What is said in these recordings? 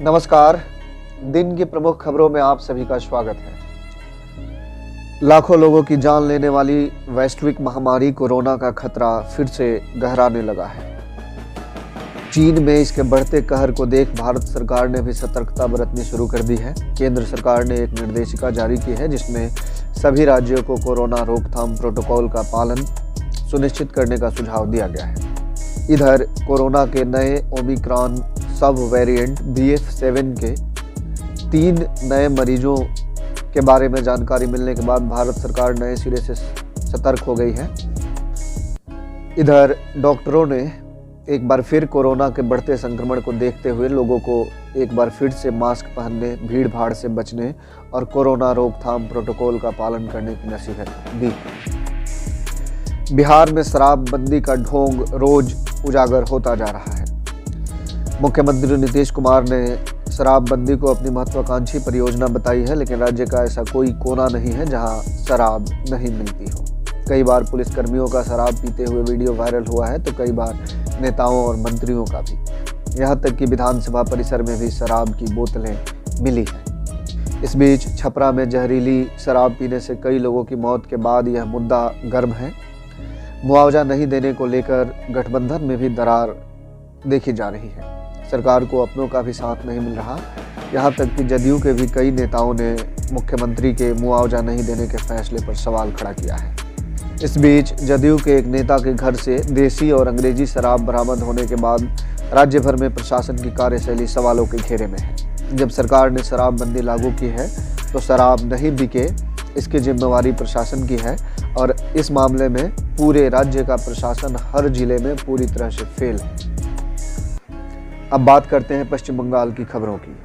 नमस्कार। दिन की प्रमुख खबरों में आप सभी का स्वागत है। लाखों लोगों की जान लेने वाली वैश्विक महामारी कोरोना का खतरा फिर से गहराने लगा है। चीन में इसके बढ़ते कहर को देख भारत सरकार ने भी सतर्कता बरतनी शुरू कर दी है। केंद्र सरकार ने एक निर्देशिका जारी की है जिसमें सभी राज्यों को कोरोना रोकथाम प्रोटोकॉल का पालन सुनिश्चित करने का सुझाव दिया गया है। इधर कोरोना के नए ओमिक्रॉन सब वेरिएंट BF.7 के 3 नए मरीजों के बारे में जानकारी मिलने के बाद भारत सरकार नए सिरे से सतर्क हो गई है। इधर डॉक्टरों ने एक बार फिर कोरोना के बढ़ते संक्रमण को देखते हुए लोगों को एक बार फिर से मास्क पहनने, भीड़ भाड़ से बचने और कोरोना रोकथाम प्रोटोकॉल का पालन करने की नसीहत दी। बिहार में शराबबंदी का ढोंग रोज उजागर होता जा रहा है। मुख्यमंत्री नीतीश कुमार ने शराबबंदी को अपनी महत्वाकांक्षी परियोजना बताई है, लेकिन राज्य का ऐसा कोई कोना नहीं है जहां शराब नहीं मिलती हो। कई बार पुलिसकर्मियों का शराब पीते हुए वीडियो वायरल हुआ है तो कई बार नेताओं और मंत्रियों का भी। यहां तक कि विधानसभा परिसर में भी शराब की बोतलें मिली हैं। इस बीच छपरा में जहरीली शराब पीने से कई लोगों की मौत के बाद यह मुद्दा गर्म है। मुआवजा नहीं देने को लेकर गठबंधन में भी दरार देखी जा रही है। सरकार को अपनों का भी साथ नहीं मिल रहा। यहाँ तक कि जदयू के भी कई नेताओं ने मुख्यमंत्री के मुआवजा नहीं देने के फैसले पर सवाल खड़ा किया है। इस बीच जदयू के एक नेता के घर से देसी और अंग्रेजी शराब बरामद होने के बाद राज्य भर में प्रशासन की कार्यशैली सवालों के घेरे में है। जब सरकार ने शराबबंदी लागू की है तो शराब नहीं बिके, इसकी जिम्मेवारी प्रशासन की है और इस मामले में पूरे राज्य का प्रशासन हर जिले में पूरी तरह से फेल है। अब बात करते हैं पश्चिम बंगाल की खबरों की।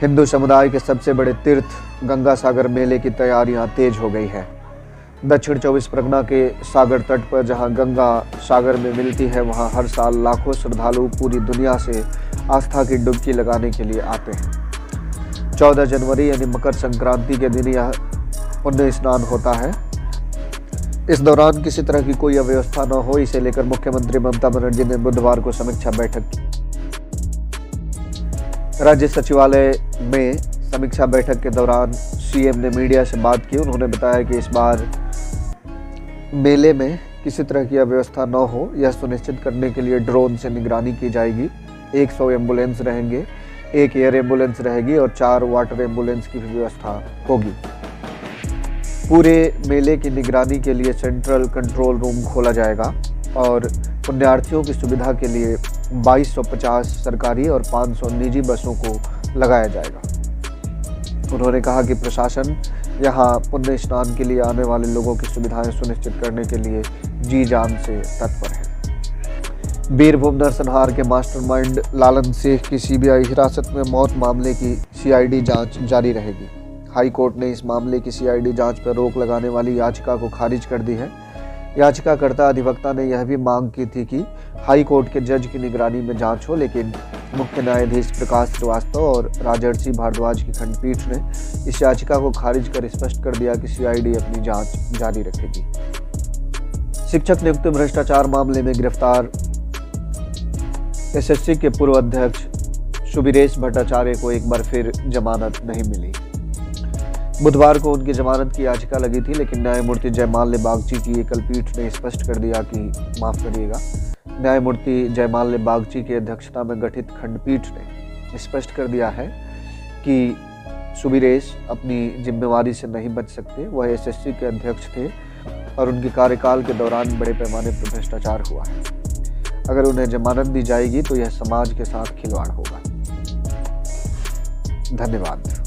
हिंदू समुदाय के सबसे बड़े तीर्थ गंगा सागर मेले की तैयारियां तेज हो गई है। दक्षिण 24 परगना के सागर तट पर जहां गंगा सागर में मिलती है, वहां हर साल लाखों श्रद्धालु पूरी दुनिया से आस्था की डुबकी लगाने के लिए आते हैं। 14 जनवरी यानी मकर संक्रांति के दिन यह पुण्य स्नान होता है। इस दौरान किसी तरह की कोई अव्यवस्था न हो, इसे लेकर मुख्यमंत्री ममता बनर्जी ने बुधवार को समीक्षा बैठक की। राज्य सचिवालय में समीक्षा बैठक के दौरान सीएम ने मीडिया से बात की। उन्होंने बताया कि इस बार मेले में किसी तरह की अव्यवस्था न हो, यह सुनिश्चित करने के लिए ड्रोन से निगरानी की जाएगी। 100 एम्बुलेंस रहेंगे, 1 एयर एम्बुलेंस रहेगी और 4 वाटर एम्बुलेंस की भी व्यवस्था होगी। पूरे मेले की निगरानी के लिए सेंट्रल कंट्रोल रूम खोला जाएगा और पुण्यार्थियों की सुविधा के लिए 2250 सरकारी और 500 निजी बसों को लगाया जाएगा। उन्होंने कहा कि प्रशासन यहां पुण्य स्नान के लिए आने वाले लोगों की सुविधाएं सुनिश्चित करने के लिए जी जान से तत्पर है। बीरभूम नरसंहार के मास्टरमाइंड लालन शेख की सीबीआई हिरासत में मौत मामले की सीआईडी जांच जारी रहेगी। हाई कोर्ट ने इस मामले की सीआईडी जांच पर रोक लगाने वाली याचिका को खारिज कर दी है। याचिकाकर्ता अधिवक्ता ने यह भी मांग की थी कि हाई कोर्ट के जज की निगरानी में जांच हो, लेकिन मुख्य न्यायाधीश प्रकाश श्रीवास्तव और राजर्षि भारद्वाज की खंडपीठ ने इस याचिका को खारिज कर स्पष्ट कर दिया कि सीआईडी अपनी जांच जारी रखेगी। शिक्षक नियुक्ति भ्रष्टाचार मामले में गिरफ्तार एसएससी के पूर्व अध्यक्ष सुबीरेश भट्टाचार्य को एक बार फिर जमानत नहीं मिली। बुधवार को उनकी जमानत की याचिका लगी थी, लेकिन न्यायमूर्ति जयमाल्य बागची की एकल पीठ ने स्पष्ट कर दिया कि माफ करिएगा। न्यायमूर्ति जयमाल्य बागची की अध्यक्षता में गठित खंडपीठ ने स्पष्ट कर दिया है कि सुबीरेश अपनी जिम्मेवारी से नहीं बच सकते। वह एसएससी के अध्यक्ष थे और उनके कार्यकाल के दौरान बड़े पैमाने पर भ्रष्टाचार हुआ है। अगर उन्हें जमानत दी जाएगी तो यह समाज के साथ खिलवाड़ होगा। धन्यवाद।